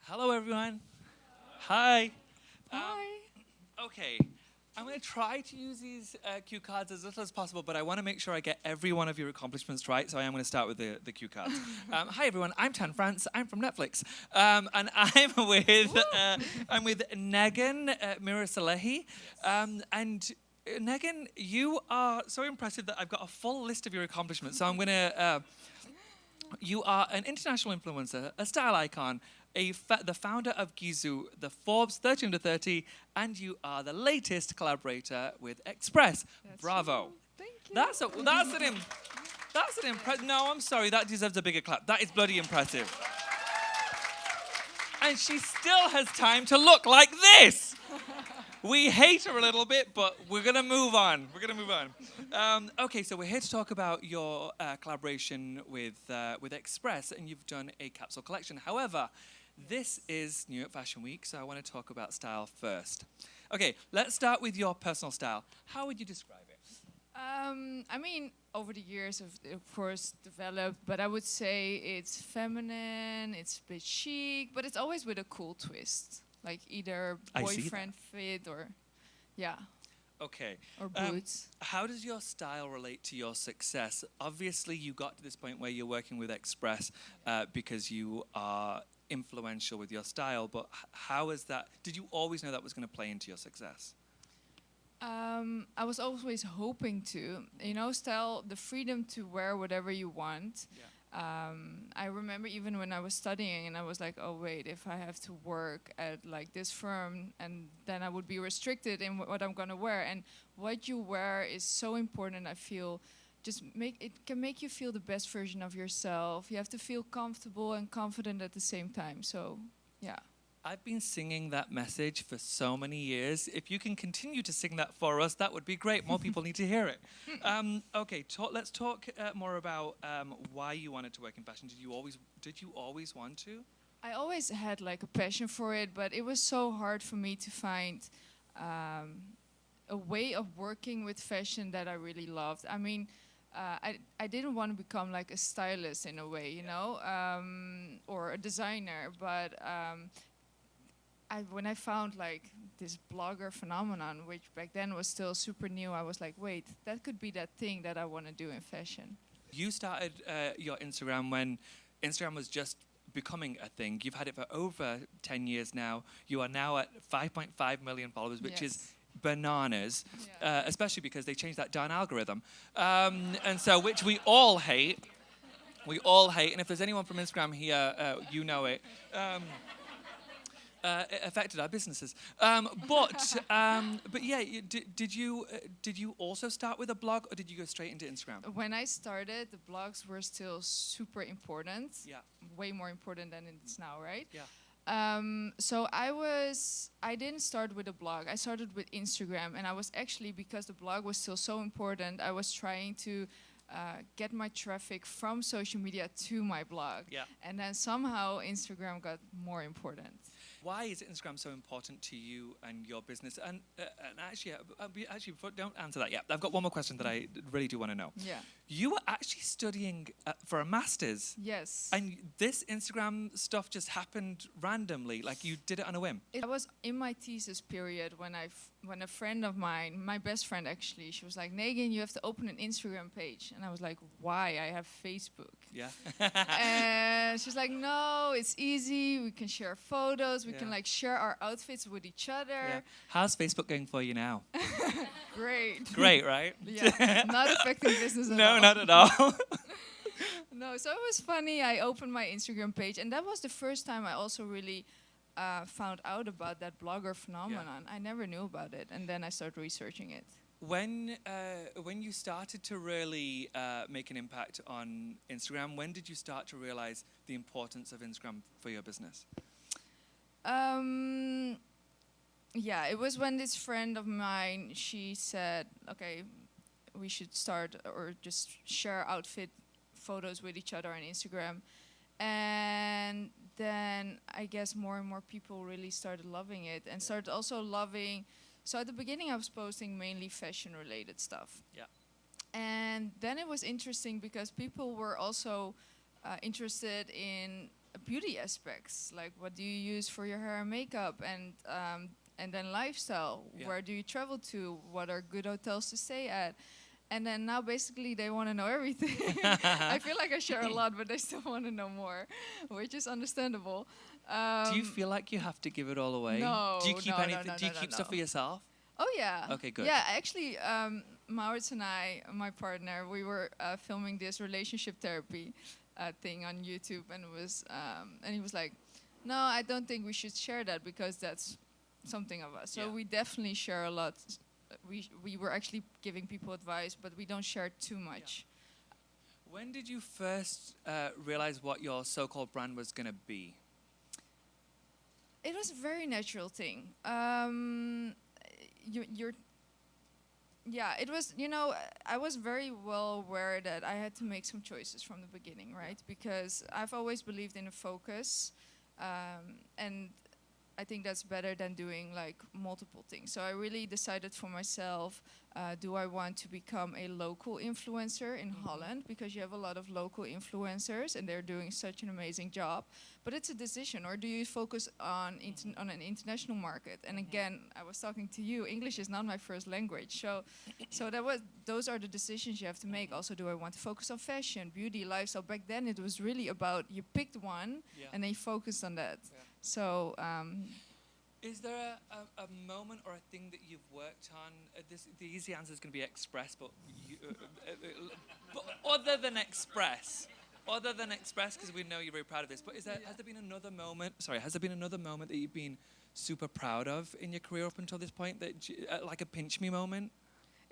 Hello, everyone. Hi. Hi. Okay, I'm going to try to use these cue cards as little as possible, but I want to make sure I get every one of your accomplishments right, so I am going to start with the cue cards. Hi, everyone. I'm Tan France. I'm from Netflix, and I'm with Negin Mirsalehi, and Negin, you are so impressive that I've got a full list of your accomplishments. So I'm going to. You are an international influencer, a style icon, the founder of Gizu, the Forbes 30 Under 30, and you are the latest collaborator with Express. That's Bravo. true. Thank you. That's an impressive. No, I'm sorry. That deserves a bigger clap. That is bloody impressive. And she still has time to look like this. We hate her a little bit, but we're going to move on. Okay, so we're here to talk about your collaboration with Express, and you've done a capsule collection. However, this is New York Fashion Week, so I want to talk about style first. Okay, let's start with your personal style. How would you describe it? Over the years, of course, developed, but I would say it's feminine, it's a bit chic, but it's always with a cool twist. Like either boyfriend fit or, yeah. Okay. Or boots. How does your style relate to your success? Obviously, you got to this point where you're working with Express because you are influential with your style, but how is that? Did you always know that was going to play into your success? I was always hoping to, style, the freedom to wear whatever you want. Yeah. I remember even when I was studying and I was like, oh wait, if I have to work at like this firm and then I would be restricted in what I'm gonna wear. And what you wear is so important, I feel. It can make you feel the best version of yourself. You have to feel comfortable and confident at the same time. So, yeah. I've been singing that message for so many years. If you can continue to sing that for us, that would be great. More people need to hear it. Okay, let's talk more about why you wanted to work in fashion. Did you always want to? I always had like a passion for it, but it was so hard for me to find a way of working with fashion that I really loved. I didn't want to become like a stylist in a way, or a designer, but when I found like this blogger phenomenon, which back then was still super new, I was like, wait, that could be that thing that I want to do in fashion. You started your Instagram when Instagram was just becoming a thing. You've had it for over 10 years now. You are now at 5.5 million followers, which is bananas, especially because they changed that darn algorithm. And so, which we all hate. We all hate. And if there's anyone from Instagram here, you know it. It affected our businesses, but yeah. Did you also start with a blog, or did you go straight into Instagram? When I started, the blogs were still super important. Yeah. Way more important than it's now, right? Yeah. So I didn't start with a blog. I started with Instagram, and I was actually, because the blog was still so important, I was trying to get my traffic from social media to my blog. Yeah. And then somehow Instagram got more important. Why is Instagram so important to you and your business? And actually, don't answer that yet. I've got one more question that I really do want to know. Yeah. You were actually studying for a master's. Yes. And this Instagram stuff just happened randomly, like you did it on a whim. I was in my thesis period when a friend of mine, my best friend actually, she was like, Negin, you have to open an Instagram page. And I was like, why? I have Facebook. Yeah. And she's like, no, it's easy. We can share photos. We can like share our outfits with each other. Yeah. How's Facebook going for you now? Great. Great, right? Yeah. Not affecting business at all. No, not at all. No, so it was funny. I opened my Instagram page, and that was the first time I also really found out about that blogger phenomenon. I never knew about it, and then I started researching it. When you started to really make an impact on Instagram, when did you start to realize the importance of Instagram for your business? Yeah, it was when this friend of mine, she said, okay, we should start or just share outfit photos with each other on Instagram. And then I guess more and more people really started loving it and started also loving. So at the beginning I was posting mainly fashion related stuff. Yeah. And then it was interesting because people were also interested in beauty aspects, like what do you use for your hair and makeup, and then lifestyle. Yeah. Where do you travel to? What are good hotels to stay at? And then now basically they want to know everything. I feel like I share a lot, but they still want to know more, which is understandable. Do you feel like you have to give it all away? No, Do you keep no, anything? no, Do you no, keep no, stuff for no. yourself? Oh yeah. Okay, good. Yeah, actually, Maurits and I, my partner, we were filming this relationship therapy thing on YouTube, and he was like, "No, I don't think we should share that because that's something of us." So Yeah. we definitely share a lot. We were actually giving people advice, but we don't share too much. When did you first realize what your so-called brand was going to be? It was a very natural thing. Yeah, it was, I was very well aware that I had to make some choices from the beginning, right? Because I've always believed in a focus, and I think that's better than doing like multiple things. So I really decided for myself, do I want to become a local influencer in Holland? Because you have a lot of local influencers and they're doing such an amazing job. But it's a decision. Or do you focus on an international market? And again, I was talking to you, English is not my first language. So those are the decisions you have to make. Also, do I want to focus on fashion, beauty, lifestyle? Back then it was really about you picked one and then you focused on that. Yeah. So, Is there a moment or a thing that you've worked on? The easy answer is going to be express, but, but other than express, because we know you're very proud of this. But has there been another moment? Sorry, has there been another moment that you've been super proud of in your career up until this point? Like a pinch me moment?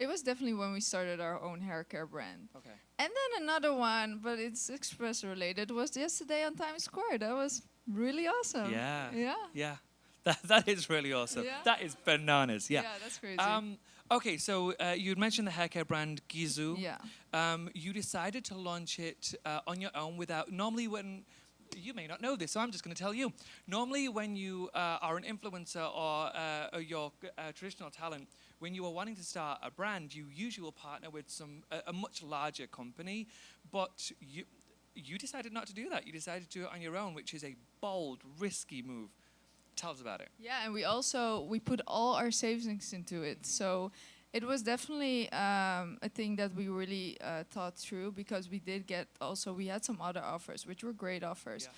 it was definitely when we started our own hair care brand. Okay. And then another one, but it's express related, was yesterday on Times Square. That was really awesome. Yeah. Yeah. Yeah. That is really awesome. Yeah. That is bananas. Yeah. Yeah, that's crazy. Okay, so you'd mentioned the hair care brand Gizu. Yeah. You decided to launch it on your own without. Normally, when you may not know this, so I'm just going to tell you. Normally, when you are an influencer or you're traditional talent, when you are wanting to start a brand, you usually will partner with a much larger company, but you decided not to do that. You decided to do it on your own, which is a bold, risky move. Tell us about it. Yeah, and we put all our savings into it. So it was definitely a thing that we really thought through, because we had some other offers, which were great offers. Yeah.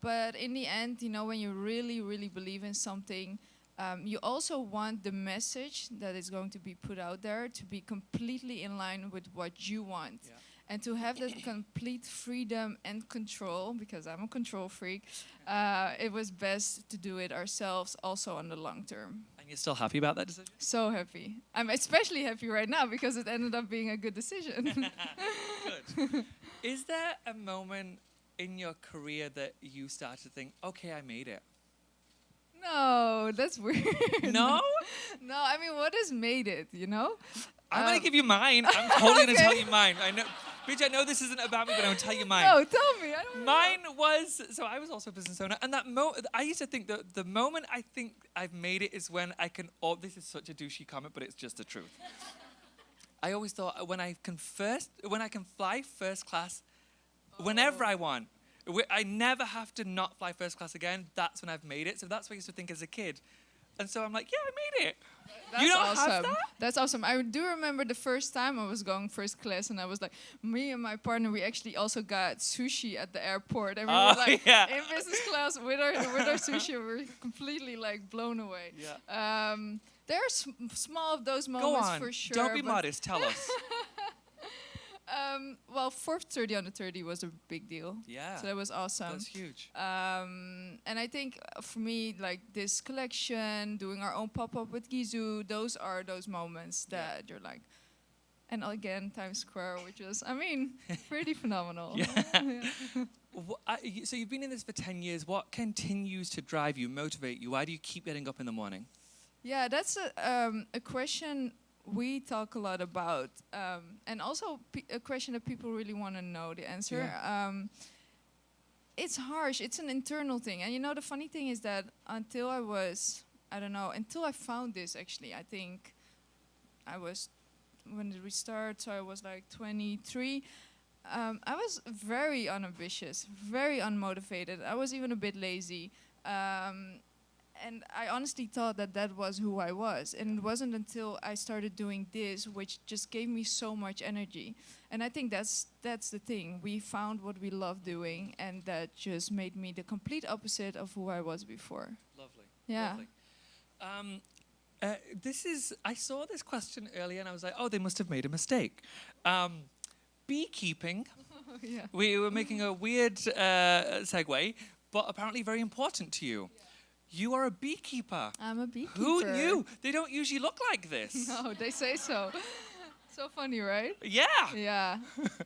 But in the end, when you really, really believe in something, you also want the message that is going to be put out there to be completely in line with what you want. Yeah. And to have that complete freedom and control, because I'm a control freak, it was best to do it ourselves, also on the long term. And you're still happy about that decision? So happy. I'm especially happy right now because it ended up being a good decision. Good. Is there a moment in your career that you start to think, okay, I made it? No, that's weird. No? No, I mean, what has made it, I'm going to give you mine. I'm totally going to Okay. tell you mine. Bitch, I know this isn't about me, but I'm going to tell you mine. No, tell me. I don't Mine was, so I was also a business owner, and I used to think that the moment I think I've made it is when I can, this is such a douchey comment, but it's just the truth. I always thought when I can fly first class whenever I want, I never have to not fly first class again, that's when I've made it. So that's what I used to think as a kid. And so I'm like, yeah, I made it. That's You don't awesome. have that? That's awesome. I do remember the first time I was going first class, and I was like, me and my partner, we actually also got sushi at the airport, and we were like in business class with our sushi. We were completely like blown away. Yeah. There are small of those Go moments on. for sure. Don't be but, modest. Tell us. well, fourth 30 under 30 was a big deal. Yeah. So that was awesome. That's huge. And I think for me, like this collection, doing our own pop-up with Gizu, those are those moments that you're like, and again, Times Square, which was, pretty phenomenal. Yeah. So you've been in this for 10 years. What continues to drive you, motivate you? Why do you keep getting up in the morning? Yeah, that's a question we talk a lot about, and also a question that people really want to know the answer. Yeah. It's harsh. It's an internal thing. And the funny thing is that until I found this, actually, I think when did we start? So I was like 23. I was very unambitious, very unmotivated. I was even a bit lazy. And I honestly thought that that was who I was. And it wasn't until I started doing this, which just gave me so much energy. And I think that's the thing. We found what we love doing, and that just made me the complete opposite of who I was before. Lovely. Yeah. Lovely. I saw this question earlier and I was like, oh, they must have made a mistake. Beekeeping, Yeah. we were making a weird segue, but apparently very important to you. Yeah. You are a beekeeper. I'm a beekeeper. Who knew? They don't usually look like this. No, they say so. So funny, right? Yeah. Yeah.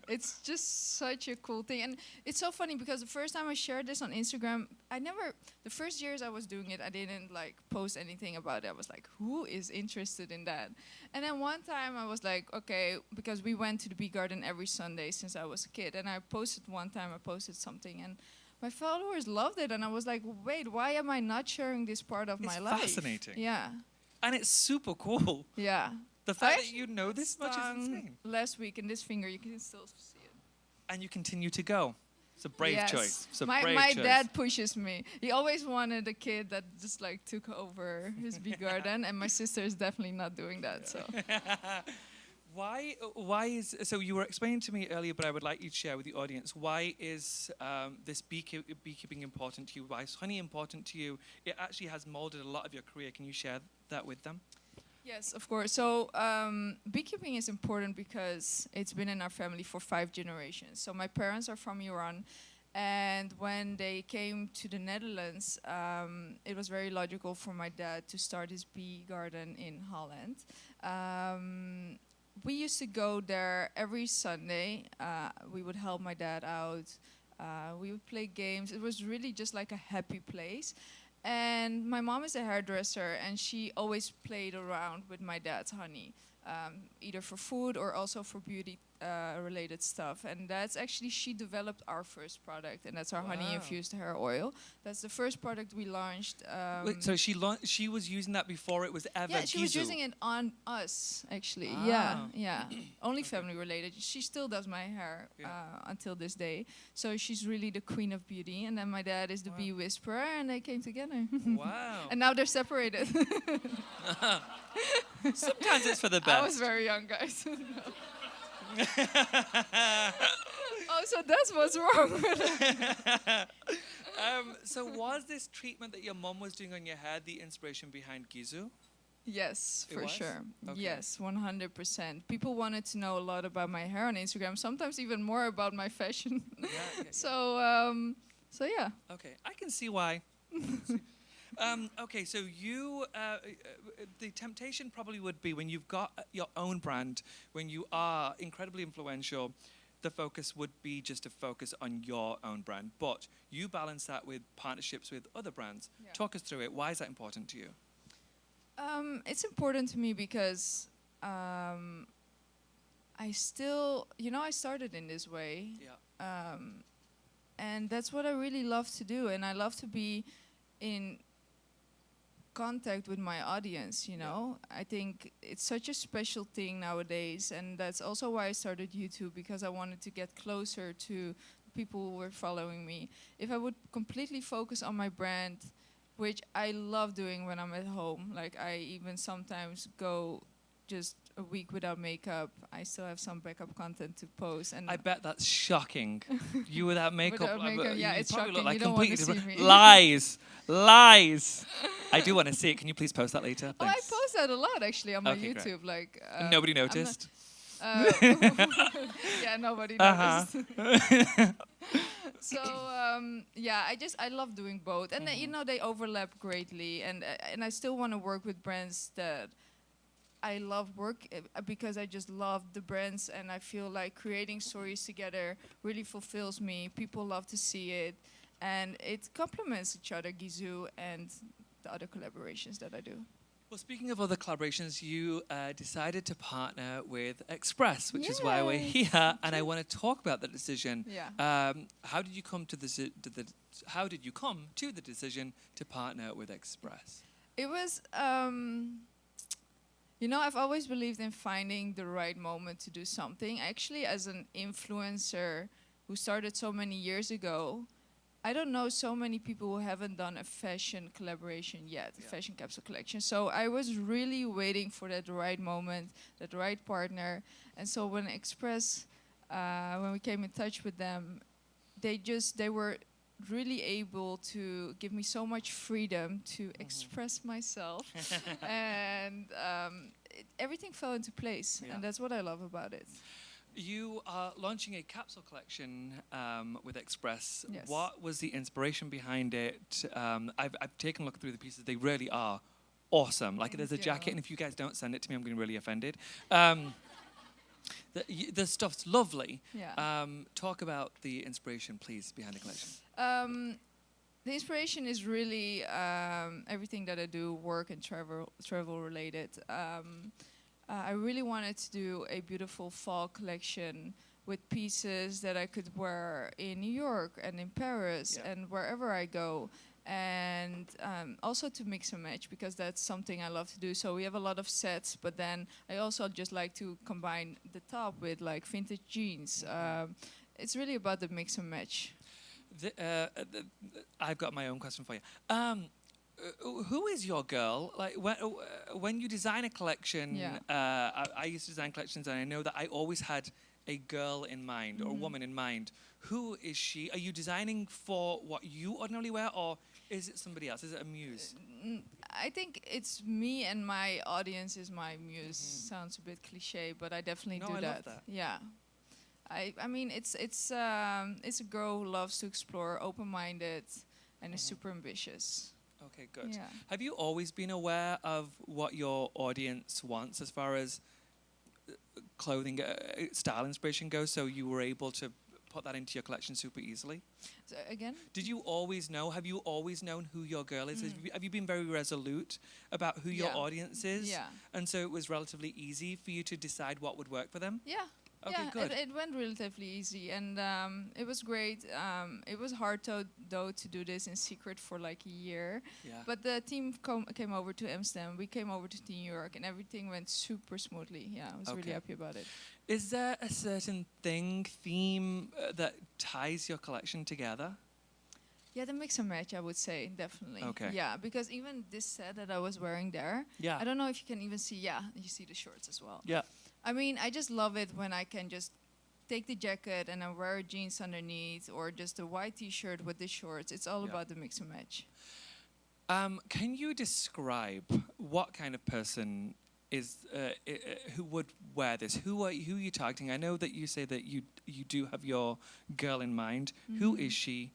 It's just such a cool thing. And it's so funny because the first time I shared this on Instagram, the first years I was doing it, I didn't like post anything about it. I was like, who is interested in that? And then one time I was like, okay, because we went to the bee garden every Sunday since I was a kid. And I posted something and my followers loved it. And I was like, wait, why am I not sharing this part of my life? It's fascinating. Yeah. And it's super cool. Yeah. The fact that you know this much is insane. Last week in this finger, you can still see it. And you continue to go. It's a brave choice. It's a my brave my choice. dad pushes me. He always wanted a kid that just like took over his bee garden, and my sister is definitely not doing that. So why is so you were explaining to me earlier, but I would like you to share with the audience, why is this beekeeping important to you? Why is honey important to you? It actually has molded a lot of your career. Can you share that with them? yes, of course. So beekeeping is important because it's been in our family for 5 generations. So my parents are from Iran, and when they came to the Netherlands, it was very logical for my dad to start his bee garden in Holland. We used to go there every Sunday. We would help my dad out. We would play games. It was really just like a happy place. And my mom is a hairdresser, and she always played around with my dad's honey, either for food or also for beauty-related stuff. And that's actually, she developed our first product, and that's our honey-infused hair oil. That's the first product we launched. Wait, so she was using that before it was ever Yeah, she was Gizu? using it on us, actually. Ah. Yeah. Only family-related. She still does my hair until this day. So she's really the queen of beauty. And then my dad is the bee whisperer, and they came together. Wow. And now they're separated. Sometimes it's for the best. I was very young, guys. Oh, so that's what's wrong with it. So was this treatment that your mom was doing on your hair the inspiration behind Gizu? Yes, It for was? sure. Okay. Yes, 100%. People wanted to know a lot about my hair on Instagram, sometimes even more about my fashion. Yeah. So yeah. Okay, I can see why. Okay, so the temptation probably would be when you've got your own brand, when you are incredibly influential, the focus would be just to focus on your own brand. But you balance that with partnerships with other brands. Yeah. Talk us through it. Why is that important to you? It's important to me because I still, I started in this way. Yeah. And that's what I really love to do. And I love to be in contact with my audience, I think it's such a special thing nowadays, and that's also why I started YouTube, because I wanted to get closer to people who were following me. If I would completely focus on my brand, which I love doing when I'm at home, like I even sometimes go just a week without makeup, I still have some backup content to post. And I bet that's shocking. You without makeup. Without makeup, yeah, you it's probably shocking. look like You don't want to completely see me. Lies. I do want to see it. Can you please post that later? Oh, I Thanks. post that a lot actually on my Okay, great. YouTube. Like Nobody I'm not- noticed. Yeah, nobody Uh-huh. noticed. So I love doing both, and they overlap greatly, and I still want to work with brands that I love because I just love the brands, and I feel like creating stories together really fulfills me. People love to see it, and it complements each other, Gizu and the other collaborations that I do. Well, speaking of other collaborations, you decided to partner with Express, which is why we're Yes. here, and I want to talk about that decision. Yeah. How did you come to the decision to partner with Express? It was You know, I've always believed in finding the right moment to do something. Actually, as an influencer who started so many years ago, I don't know so many people who haven't done a fashion collaboration yet, a fashion capsule collection. So I was really waiting for that right moment, that right partner. And so when Express, when we came in touch with them, they were really able to give me so much freedom to express myself, and everything fell into place, and that's what I love about it. You are launching a capsule collection with Express. Yes. What was the inspiration behind it? I've taken a look through the pieces. They really are awesome. Like, there's a jacket, and if you guys don't send it to me, I'm getting really offended. The stuff's lovely. Yeah. Talk about the inspiration, please, behind the collection. The inspiration is really everything that I do, work and travel related. I really wanted to do a beautiful fall collection with pieces that I could wear in New York and in Paris and wherever I go. And also to mix and match, because that's something I love to do. So we have a lot of sets, but then I also just like to combine the top with like vintage jeans. It's really about the mix and match. I've got my own question for you. Who is your girl? Like, when you design a collection, I used to design collections, and I know that I always had a girl in mind or a woman in mind. Who is she? Are you designing for what you ordinarily wear, or is it somebody else? Is it a muse? I think it's me, and my audience is my muse. Sounds a bit cliche, but I definitely do I that. love that. Yeah. I mean, it's a girl who loves to explore, open-minded, and is super ambitious. Okay, good. Yeah. Have you always been aware of what your audience wants as far as clothing, style inspiration goes, so you were able to put that into your collection super easily? So again? Did you always know? Have you always known who your girl is? Have you been very resolute about who your audience is? Yeah. And so it was relatively easy for you to decide what would work for them? Yeah. Okay, good. It went relatively easy, and it was great. It was hard though to do this in secret for like a year. Yeah. But the team came over to Amsterdam. We came over to New York, and everything went super smoothly. Yeah, I was really happy about it. Is there a certain theme that ties your collection together? Yeah, the mix and match, I would say, definitely. Okay. Yeah, because even this set that I was wearing there, I don't know if you can even see, you see the shorts as well. Yeah. I mean, I just love it when I can just take the jacket and I wear jeans underneath, or just a white t-shirt with the shorts. It's all about the mix and match. Can you describe what kind of person is who would wear this? Who are you targeting? I know that you say that you do have your girl in mind. Who is she?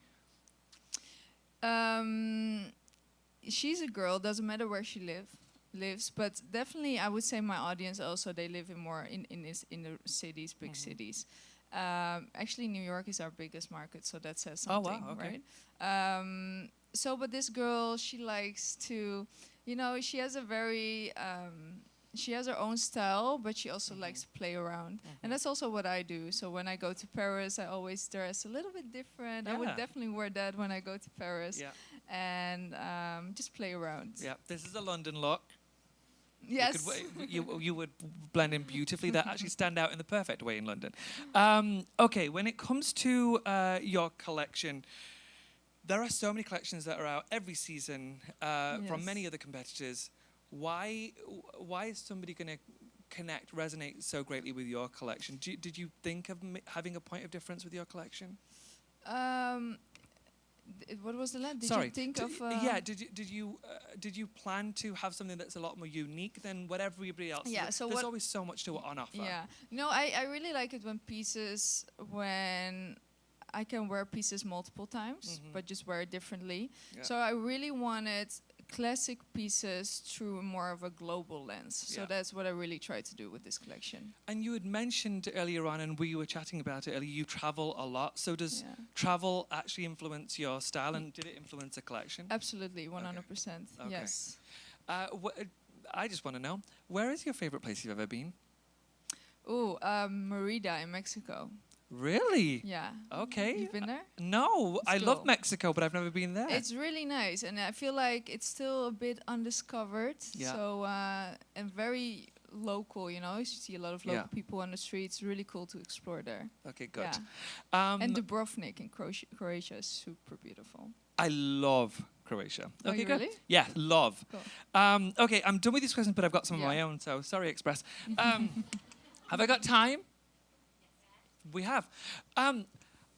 She's a girl. Doesn't matter where she lives, but definitely I would say my audience also, they live in the cities, big cities. Actually, New York is our biggest market, so that says something, right? But this girl, she likes to, she has a very she has her own style, but she also likes to play around. And that's also what I do. So when I go to Paris, I always dress a little bit different. I would definitely wear that when I go to Paris. Yeah. And just play around. Yeah, this is a London look. Yes. You would blend in beautifully. That actually stand out in the perfect way in London. Okay, when it comes to your collection, there are so many collections that are out every season from many other competitors. Why is somebody going to resonate so greatly with your collection? Did you think of having a point of difference with your collection? What was the line? Did Sorry. you think of? Did you plan to have something that's a lot more unique than what everybody else? Yeah. So there's always so much on offer. Yeah. No, I really like it when I can wear pieces multiple times, but just wear it differently. Yeah. So I really wanted classic pieces through more of a global lens. So that's what I really try to do with this collection. And you had mentioned earlier on, and we were chatting about it earlier, you travel a lot. So does travel actually influence your style, and did it influence the collection? Absolutely, 100%. Okay. Yes. I just want to know, where is your favorite place you've ever been? Merida in Mexico. Really? Yeah. Okay. You've been there? No, It's I love cool. Mexico, but I've never been there. It's really nice, and I feel like it's still a bit undiscovered. Yeah. So and very local, you know. You see a lot of local Yeah. people on the streets. Really cool to explore there. Okay, good. Yeah. And Dubrovnik in Croatia is super beautiful. I love Croatia. Oh, Okay, you good. really? Yeah, love. Cool. Okay, I'm done with these questions, but I've got some of my own, so sorry, Express. Have I got time? We have.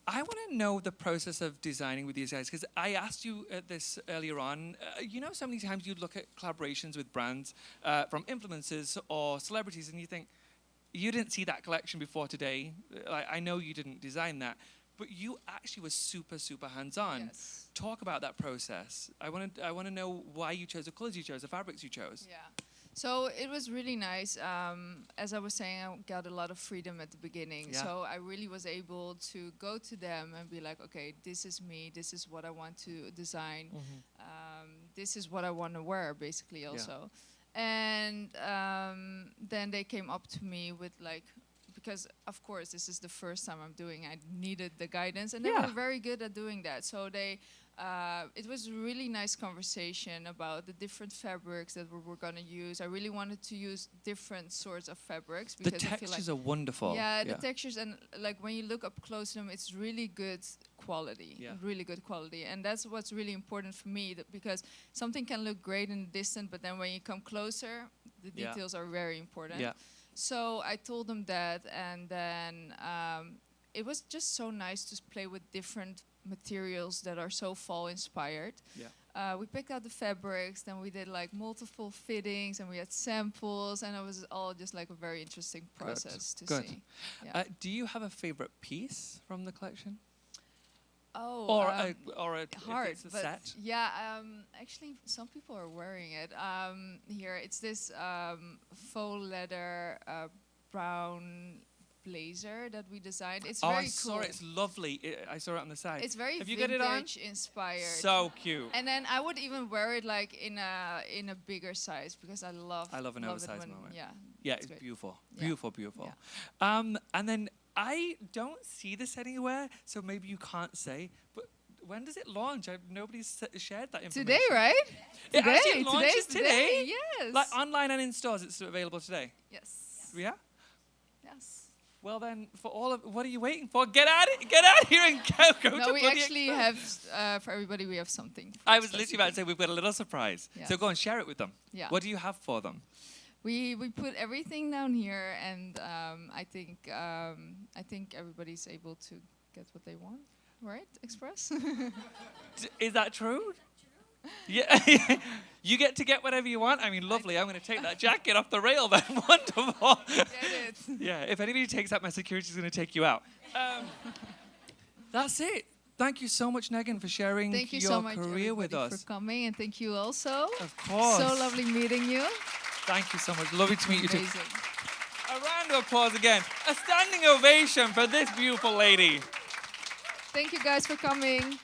I want to know the process of designing with these guys, because I asked you this earlier on. You know, so many times you look at collaborations with brands from influencers or celebrities, and you think, you didn't see that collection before today. I know you didn't design that, but you actually were super, super hands-on. Yes. Talk about that process. I want to know why you chose the colors you chose, the fabrics you chose. Yeah. So it was really nice. As I was saying, I got a lot of freedom at the beginning. Yeah. So I really was able to go to them and be like, okay, this is me. This is what I want to design. This is what I want to wear, basically, also. And then they came up to me with like, because of course this is the first time I'm doing, I needed the guidance, and they were very good at doing that. So they, it was a really nice conversation about the different fabrics that we were gonna use. I really wanted to use different sorts of fabrics The because I feel textures like, are wonderful. yeah, the textures, and like when you look up close to them, it's really good quality, really good quality, and that's what's really important for me. Because something can look great in the distance, but then when you come closer, the details are very important. Yeah. So I told them that, and then it was just so nice to play with different materials that are so fall inspired. Yeah. We picked out the fabrics, then we did like multiple fittings, and we had samples, and it was all just like a very interesting process to see. Yeah. Do you have a favorite piece from the collection? Oh, Or a hard, if it's a but set? yeah. Actually, some people are wearing it. Here, it's this faux leather brown blazer that we designed. It's very I cool. saw it. It's lovely. I saw it on the side. It's very Have you got it on? vintage inspired. So cute. And then I would even wear it like in a bigger size because I love an it oversized when, moment. Yeah. Yeah, it's great. beautiful. Yeah. Beautiful, beautiful. Yeah. And then I don't see this anywhere, so maybe you can't say, but when does it launch? Nobody's shared that information. Today, right? It Today. actually launches today. Yes. Like online and in stores, it's available today. Yes. Yeah? Yes. Well then, for all of, what are you waiting for? Get out here and go No, to we Bloody actually Express. have, for everybody, we have something. I was literally about to say, we've got a little surprise. Yes. So go and share it with them. Yeah. What do you have for them? We put everything down here, and I think everybody's able to get what they want, right? Express. Is that true? Yeah, you get to get whatever you want. I mean, lovely. I'm going to take that jacket off the rail. Then wonderful. Get it. Yeah. If anybody takes that, my security's going to take you out. That's it. Thank you so much, Negin, for sharing Thank you your so much, career with everybody, us. for coming, and thank you also. Of course. So lovely meeting you. Thank you so much. Lovely to meet you too. Amazing. A round of applause again. A standing ovation for this beautiful lady. Thank you guys for coming.